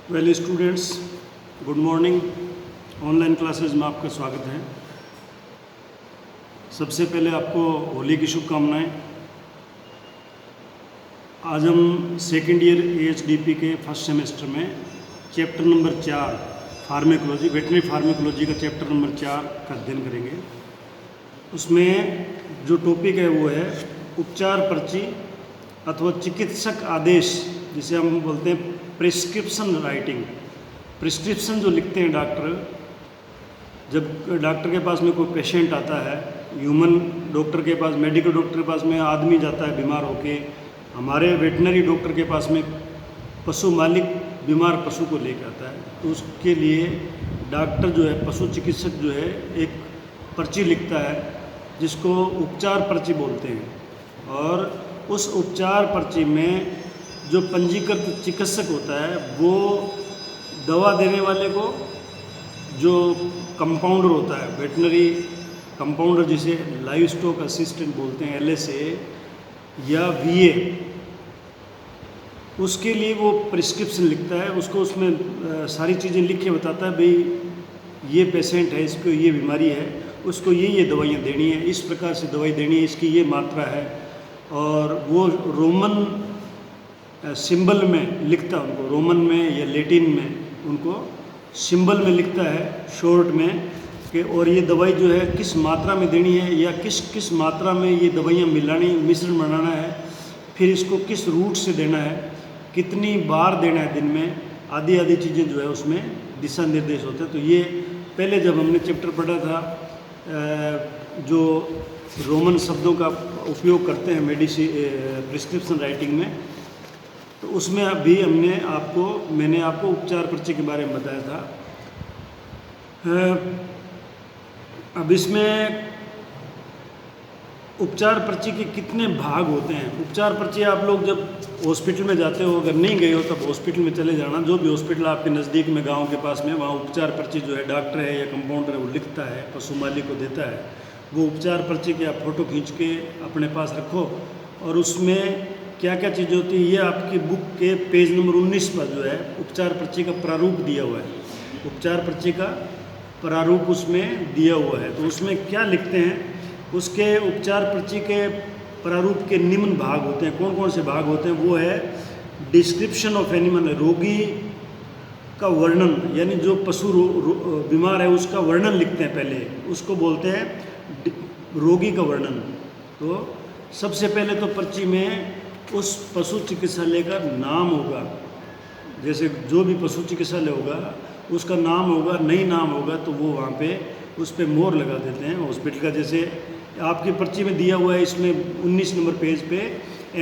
Well students, good morning. Online classes में आपका स्वागत है। सबसे पहले आपको होली की शुभकामनाएं। आज हम सेकेंड ईयर AHDP के फर्स्ट सेमेस्टर में chapter number 4 pharmacology, veterinary pharmacology का चैप्टर नंबर 4 का अध्ययन करेंगे। उसमें जो टॉपिक है वो है उपचार पर्ची अथवा चिकित्सक आदेश, जिसे हम बोलते हैं प्रिस्क्रिप्शन राइटिंग। प्रिस्क्रिप्शन जो लिखते हैं डॉक्टर, जब डॉक्टर के पास में कोई पेशेंट आता है, ह्यूमन डॉक्टर के पास, मेडिकल डॉक्टर के पास में आदमी जाता है बीमार होके, हमारे वेटनरी डॉक्टर के पास में पशु मालिक बीमार पशु को लेकर आता है, तो उसके लिए डॉक्टर जो है, पशु चिकित्सक जो है, एक पर्ची लिखता है जिसको उपचार पर्ची बोलते हैं। और उस उपचार पर्ची में जो पंजीकृत चिकित्सक होता है वो दवा देने वाले को, जो कंपाउंडर होता है, वेटनरी कंपाउंडर जिसे लाइव स्टॉक असिस्टेंट बोलते हैं, LSA या VA, उसके लिए वो प्रिस्क्रिप्शन लिखता है। उसको उसमें सारी चीज़ें लिख के बताता है, भाई ये पेशेंट है, इसको ये बीमारी है, उसको ये दवाइयाँ देनी है, इस प्रकार से दवाई देनी है, इसकी ये मात्रा है। और वो रोमन सिंबल में लिखता है उनको, रोमन में या लेटिन में उनको सिंबल में लिखता है शॉर्ट में कि और ये दवाई जो है किस मात्रा में देनी है, या किस किस मात्रा में ये दवाइयाँ मिलानी, मिश्रण बनाना है, फिर इसको किस रूट से देना है, कितनी बार देना है दिन में, आदि आदि चीज़ें जो है उसमें दिशा निर्देश होते हैं। तो ये पहले जब हमने चैप्टर पढ़ा था, जो रोमन शब्दों का उपयोग करते हैं प्रिस्क्रिप्शन राइटिंग में, तो उसमें अभी मैंने आपको उपचार पर्ची के बारे में बताया था। अब इसमें उपचार पर्ची के कितने भाग होते हैं। उपचार पर्ची आप लोग जब हॉस्पिटल में जाते हो, अगर नहीं गए हो तब हॉस्पिटल में चले जाना, जो भी हॉस्पिटल आपके नज़दीक में, गांव के पास में, वहाँ उपचार पर्ची जो है डॉक्टर है या कंपाउंडर है वो लिखता है, पशु मालिक को देता है। वो उपचार पर्ची की आप फ़ोटो खींच के अपने पास रखो, और उसमें क्या क्या चीज़ें होती है, ये आपकी बुक के पेज नंबर 19 पर जो है उपचार पर्ची का प्रारूप दिया हुआ है। उपचार पर्ची का प्रारूप उसमें दिया हुआ है। तो उसमें क्या लिखते हैं, उसके उपचार पर्ची के प्रारूप के निम्न भाग होते हैं। कौन कौन से भाग होते हैं? वो है डिस्क्रिप्शन ऑफ एनिमल, रोगी का वर्णन, यानी जो पशु बीमार है उसका वर्णन लिखते हैं पहले, उसको बोलते हैं रोगी का वर्णन। तो सबसे पहले तो पर्ची में उस पशु चिकित्सालय का नाम होगा, जैसे जो भी पशु चिकित्सालय होगा उसका नाम होगा, नहीं नाम होगा तो वो वहाँ पे उस पर मोहर लगा देते हैं हॉस्पिटल का। जैसे आपकी पर्ची में दिया हुआ है, इसमें 19 नंबर पेज पे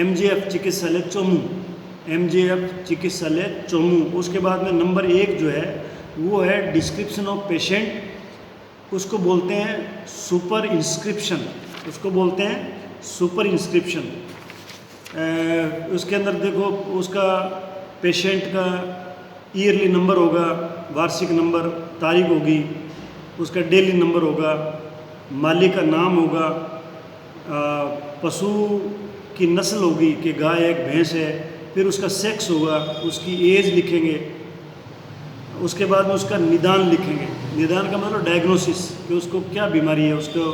MJF चिकित्सालय चोमू, MJF चिकित्सालय चोमू। उसके बाद में नंबर 1 जो है वो है डिस्क्रिप्शन ऑफ पेशेंट, उसको बोलते हैं सुपर इंस्क्रिप्शन, उसको बोलते हैं सुपर इंस्क्रिप्शन। उसके अंदर देखो, उसका पेशेंट का ईयरली नंबर होगा, वार्षिक नंबर, तारीख होगी, उसका डेली नंबर होगा, मालिक का नाम होगा, पशु की नस्ल होगी कि गाय है, भैंस है, फिर उसका सेक्स होगा, उसकी एज लिखेंगे, उसके बाद में उसका निदान लिखेंगे। निदान का मतलब डायग्नोसिस, कि उसको क्या बीमारी है, उसको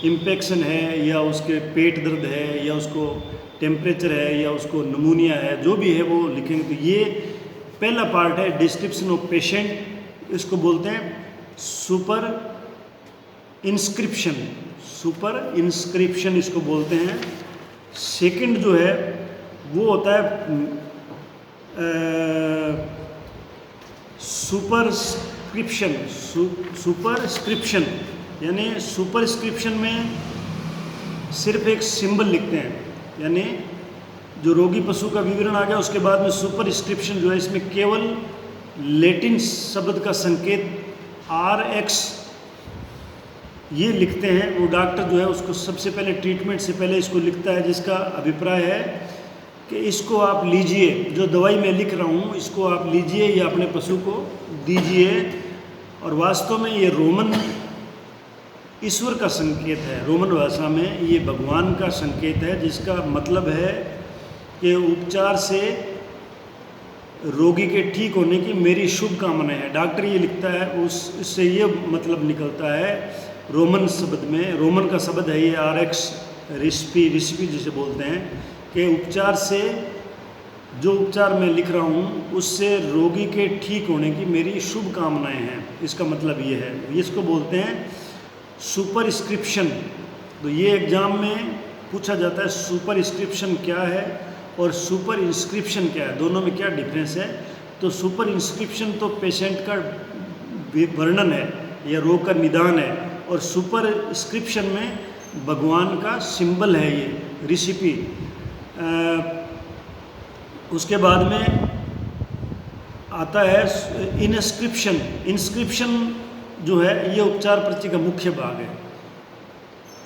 इन्फेक्शन है, या उसके पेट दर्द है, या उसको टेम्परेचर है, या उसको नमूनिया है, जो भी है वो लिखेंगे। तो ये पहला पार्ट है डिस्क्रिप्शन ऑफ पेशेंट, इसको बोलते हैं सुपर इंस्क्रिप्शन, सुपर इंस्क्रिप्शन इसको बोलते हैं। सेकंड जो है वो होता है सुपरस्क्रिप्शन। सुपरस्क्रिप्शन यानी सुपरस्क्रिप्शन में सिर्फ एक सिंबल लिखते हैं, यानी जो रोगी पशु का विवरण आ गया, उसके बाद में सुपरस्क्रिप्शन जो है इसमें केवल लैटिन शब्द का संकेत RX ये लिखते हैं। वो डॉक्टर जो है उसको सबसे पहले ट्रीटमेंट से पहले इसको लिखता है, जिसका अभिप्राय है कि इसको आप लीजिए, जो दवाई मैं लिख रहा हूँ इसको आप लीजिए या अपने पशु को दीजिए। और वास्तव में ये रोमन ईश्वर का संकेत है, रोमन भाषा में ये भगवान का संकेत है, जिसका मतलब है कि उपचार से रोगी के ठीक होने की मेरी शुभकामनाएं हैं। डॉक्टर ये लिखता है, उससे ये मतलब निकलता है रोमन शब्द में, रोमन का शब्द है ये RX रेसिपी जिसे बोलते हैं, कि उपचार से, जो उपचार मैं लिख रहा हूँ उससे रोगी के ठीक होने की मेरी शुभकामनाएं हैं। इसका मतलब ये है, इसको बोलते हैं सुपरस्क्रिप्शन। तो ये एग्ज़ाम में पूछा जाता है सुपरस्क्रिप्शन क्या है और सुपर इंस्क्रिप्शन क्या है, दोनों में क्या डिफरेंस है। तो सुपर इंस्क्रिप्शन तो पेशेंट का वर्णन है या रोग का निदान है, और सुपर इंस्क्रिप्शन में भगवान का सिंबल है ये रेसिपी। उसके बाद में आता है इंस्क्रिप्शन। इंस्क्रिप्शन जो है ये उपचार पर्ची का मुख्य भाग है।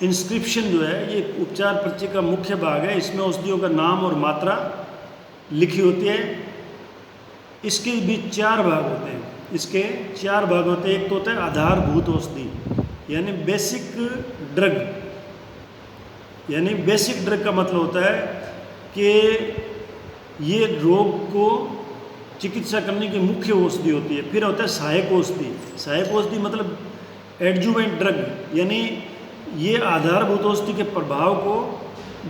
इंस्क्रिप्शन जो है ये उपचार पर्ची का मुख्य भाग है। इसमें औषधियों का नाम और मात्रा लिखी होती है। इसके भी 4 भाग होते हैं। इसके 4 भाग होते हैं। एक तो होता है आधारभूत औषधि, यानी बेसिक ड्रग। यानी बेसिक ड्रग का मतलब होता है कि ये रोग को चिकित्सा करने की मुख्य औषधि होती है। फिर होता है सहायक औषधि। सहायक औषधि मतलब एडजुवेंट ड्रग, यानी ये आधारभूत औषधि के प्रभाव को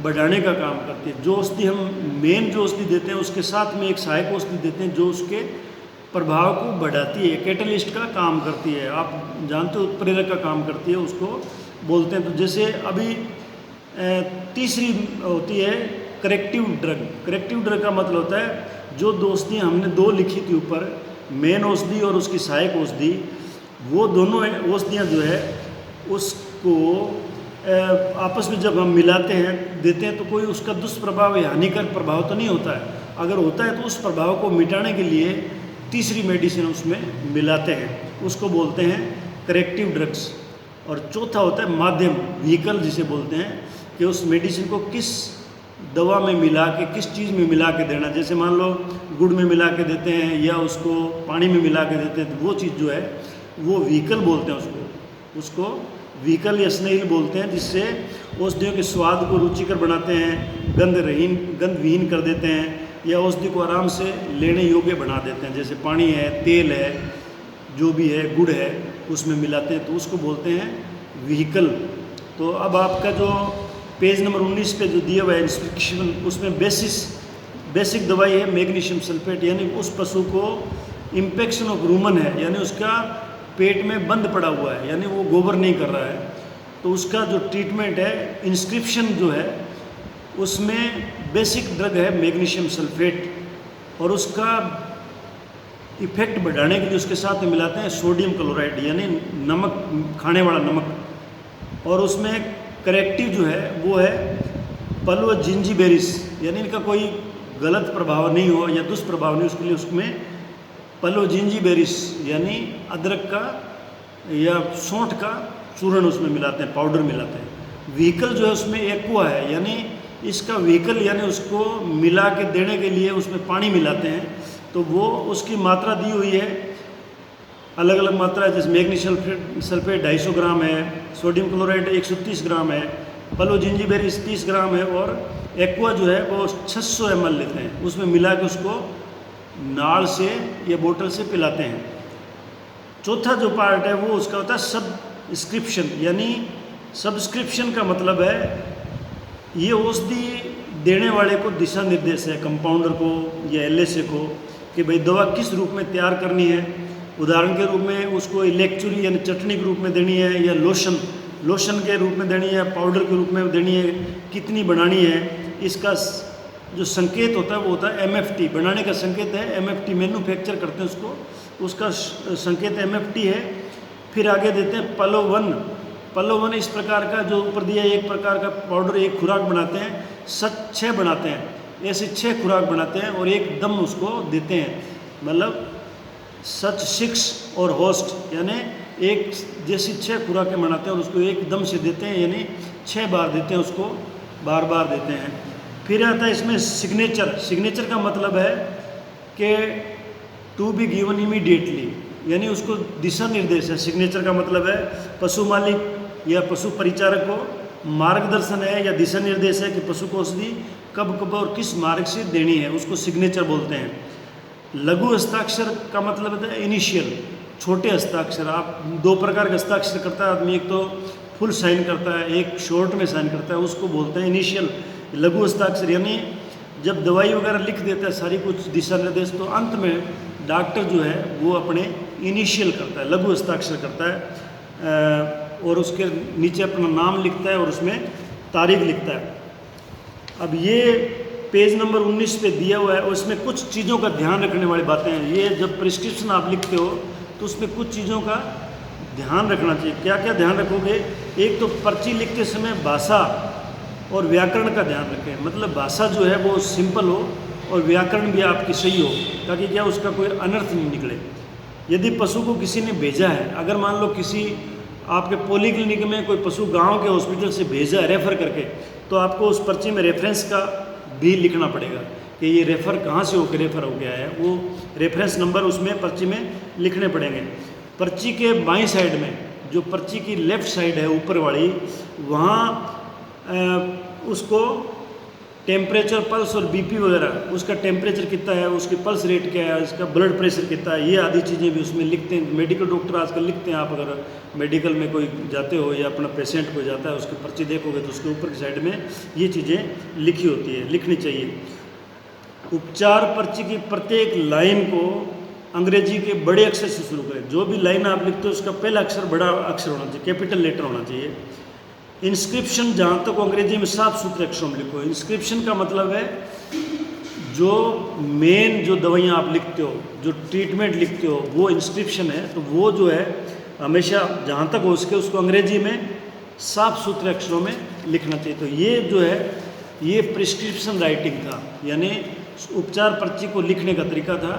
बढ़ाने का काम करती है। जो औषधि हम मेन जो औषधि देते हैं उसके साथ में एक सहायक औषधि देते हैं जो उसके प्रभाव को बढ़ाती है, कैटलिस्ट का काम करती है। आप जानते हो उत्प्रेरक का काम करती है, उसको बोलते हैं। तो जैसे अभी तीसरी होती है करेक्टिव ड्रग। करेक्टिव ड्रग का मतलब होता है जो औषधियाँ हमने 2 लिखी थी ऊपर, मेन औषधि और उसकी सहायक औषधि, वो दोनों औषधियाँ जो है उसको आपस में जब हम मिलाते हैं, देते हैं, तो कोई उसका दुष्प्रभाव या हानिकारक प्रभाव तो नहीं होता है। अगर होता है तो उस प्रभाव को मिटाने के लिए तीसरी मेडिसिन उसमें मिलाते हैं, उसको बोलते हैं करेक्टिव ड्रग्स। और चौथा होता है माध्यम, व्हीकल जिसे बोलते हैं, कि उस मेडिसिन को किस दवा में मिला के, किस चीज़ में मिला के देना। जैसे मान लो गुड़ में मिला के देते हैं या उसको पानी में मिला के देते हैं, तो वो चीज़ जो है वो व्हीकल बोलते हैं। उसको व्हीकल या स्नेहिल बोलते हैं, जिससे औषधियों के स्वाद को रुचिकर बनाते हैं, गंधविहीन कर देते हैं, या औषधि को आराम से लेने योग्य बना देते हैं। जैसे पानी है, तेल है, जो भी है, गुड़ है, उसमें मिलाते हैं, तो उसको बोलते हैं व्हीकल। तो अब आपका जो पेज नंबर 19 पे जो दिया हुआ है इंस्ट्रक्शन, उसमें बेसिक दवाई है मैग्नीशियम सल्फेट। यानी उस पशु को इन्फेक्शन ऑफ रूमन है, यानी उसका पेट में बंद पड़ा हुआ है, यानी वो गोबर नहीं कर रहा है, तो उसका जो ट्रीटमेंट है इंस्क्रिप्शन जो है उसमें बेसिक ड्रग है मैग्नीशियम सल्फेट, और उसका इफेक्ट बढ़ाने के लिए उसके साथ में मिलाते हैं सोडियम क्लोराइड, यानी नमक, खाने वाला नमक। और उसमें करेक्टिव जो है वो है पल्व जिंजीबेरिस, यानी इनका कोई गलत प्रभाव नहीं हो या दुष्प्रभाव नहीं, उसके लिए उसमें पल्व जिंजीबेरिस यानी अदरक का या सौंठ का चूर्ण उसमें मिलाते हैं, पाउडर मिलाते हैं। व्हीकल जो है उसमें एक्वा है, यानी इसका व्हीकल यानी उसको मिला के देने के लिए उसमें पानी मिलाते हैं, तो वो उसकी मात्रा दी हुई है, अलग अलग मात्रा है। जैसे मैग्नीशियम सल्फेट 250 ग्राम है, सोडियम क्लोराइड 130 ग्राम है, पल्व जिंजीबेरिस 30 ग्राम है, और एक्वा जो है वो 600 ml लेते हैं, उसमें मिला के उसको नाल से या बोतल से पिलाते हैं। चौथा जो पार्ट है वो उसका होता है सब्सक्रिप्शन, यानी सब्सक्रिप्शन का मतलब है ये औषधि देने वाले को दिशा निर्देश है, कंपाउंडर को या LSA को, कि भाई दवा किस रूप में तैयार करनी है। उदाहरण के रूप में उसको इलेक्चुरी यानी चटनी के रूप में देनी है, या लोशन के रूप में देनी है, पाउडर के रूप में देनी है, कितनी बनानी है। इसका जो संकेत होता है वो होता है MFT, बनाने का संकेत है MFT, मैन्युफैक्चर करते हैं उसको, उसका संकेत MFT है। फिर आगे देते हैं पल्व 1 इस प्रकार का जो ऊपर दिया है, एक प्रकार का पाउडर, एक खुराक बनाते हैं, 6 बनाते हैं, ऐसे 6 खुराक बनाते हैं और एक दम उसको देते हैं। मतलब 6 और होस्ट, यानी एक जैसी 6 खुराकें बनाते हैं और उसको एक दम से देते हैं, यानी 6 बार देते हैं, उसको बार बार देते हैं। फिर आता है इसमें सिग्नेचर का मतलब है कि टू बी गिवन इमीडिएटली, यानी उसको दिशा निर्देश है। सिग्नेचर का मतलब है पशु मालिक या पशु परिचारक को मार्गदर्शन है या दिशा निर्देश है कि पशु को औषधि कब कब और किस मार्ग से देनी है, उसको सिग्नेचर बोलते हैं। लघु हस्ताक्षर का मतलब होता है इनिशियल, छोटे हस्ताक्षर। आप दो प्रकार के हस्ताक्षर करता है आदमी, एक तो फुल साइन करता है, एक शॉर्ट में साइन करता है, उसको बोलते हैं इनिशियल लघु हस्ताक्षर। यानी जब दवाई वगैरह लिख देता है सारी कुछ दिशा निर्देश, तो अंत में डॉक्टर जो है वो अपने इनिशियल करता है, लघु हस्ताक्षर करता है, और उसके नीचे अपना नाम लिखता है और उसमें तारीख लिखता है। अब ये पेज नंबर 19 पे दिया हुआ है, उसमें कुछ चीज़ों का ध्यान रखने वाली बातें हैं। ये जब प्रिस्क्रिप्शन आप लिखते हो तो उसमें कुछ चीज़ों का ध्यान रखना चाहिए। क्या क्या ध्यान रखोगे? एक तो पर्ची लिखते समय भाषा और व्याकरण का ध्यान रखें। मतलब भाषा जो है वो सिंपल हो और व्याकरण भी आपकी सही हो, ताकि क्या उसका कोई अनर्थ नहीं निकले। यदि पशु को किसी ने भेजा है, अगर मान लो किसी आपके पॉलीक्लिनिक में कोई पशु गांव के हॉस्पिटल से भेजा है रेफ़र करके, तो आपको उस पर्ची में रेफरेंस का भी लिखना पड़ेगा कि ये रेफ़र कहाँ से होकर रेफ़र हो गया है, वो रेफरेंस नंबर उसमें पर्ची में लिखने पड़ेंगे। पर्ची के बाईं साइड में, जो पर्ची की लेफ़्ट साइड है ऊपर वाली, वहाँ उसको टेम्परेचर, पल्स और बीपी वगैरह, उसका टेम्परेचर कितना है, उसकी पल्स रेट क्या है, उसका ब्लड प्रेशर कितना है, ये आदि चीज़ें भी उसमें लिखते हैं। मेडिकल डॉक्टर आजकल लिखते हैं। आप अगर मेडिकल में कोई जाते हो या अपना पेशेंट कोई जाता है, उसकी पर्ची देखोगे तो उसके ऊपर की साइड में ये चीज़ें लिखी होती है, लिखनी चाहिए। उपचार पर्ची की प्रत्येक लाइन को अंग्रेजी के बड़े अक्षर से शुरू करें। जो भी लाइन आप लिखते हो उसका पहला अक्षर बड़ा अक्षर होना चाहिए, कैपिटल लेटर होना चाहिए। इंस्क्रिप्शन जहाँ तक अंग्रेजी में साफ सुथरे अक्षरों में लिखो। इंस्क्रिप्शन का मतलब है जो मेन जो दवाइयाँ आप लिखते हो, जो ट्रीटमेंट लिखते हो, वो इंस्क्रिप्शन है। तो वो जो है हमेशा जहाँ तक हो सके उसको अंग्रेजी में साफ सुथरे अक्षरों में लिखना चाहिए। तो ये जो है ये प्रिस्क्रिप्शन राइटिंग था, यानी उपचार पर्ची को लिखने का तरीका था।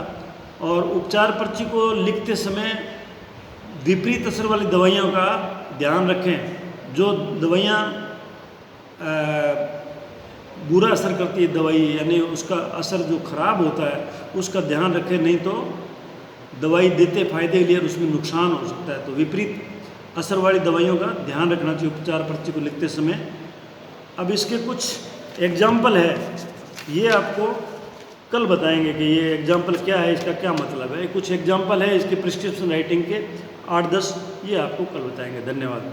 और उपचार पर्ची को लिखते समय विपरीत असर वाली दवाइयों का ध्यान रखें। जो दवाइयाँ बुरा असर करती है दवाई, यानी उसका असर जो ख़राब होता है उसका ध्यान रखें, नहीं तो दवाई देते फ़ायदे के लिए उसमें नुकसान हो सकता है। तो विपरीत असर वाली दवाइयों का ध्यान रखना चाहिए उपचार पर्ची को लिखते समय। अब इसके कुछ एग्जाम्पल है, ये आपको कल बताएंगे कि ये एग्जाम्पल क्या है, इसका क्या मतलब है। कुछ एग्जाम्पल है इसके प्रिस्क्रिप्शन राइटिंग के 8-10, ये आपको कल बताएंगे। धन्यवाद।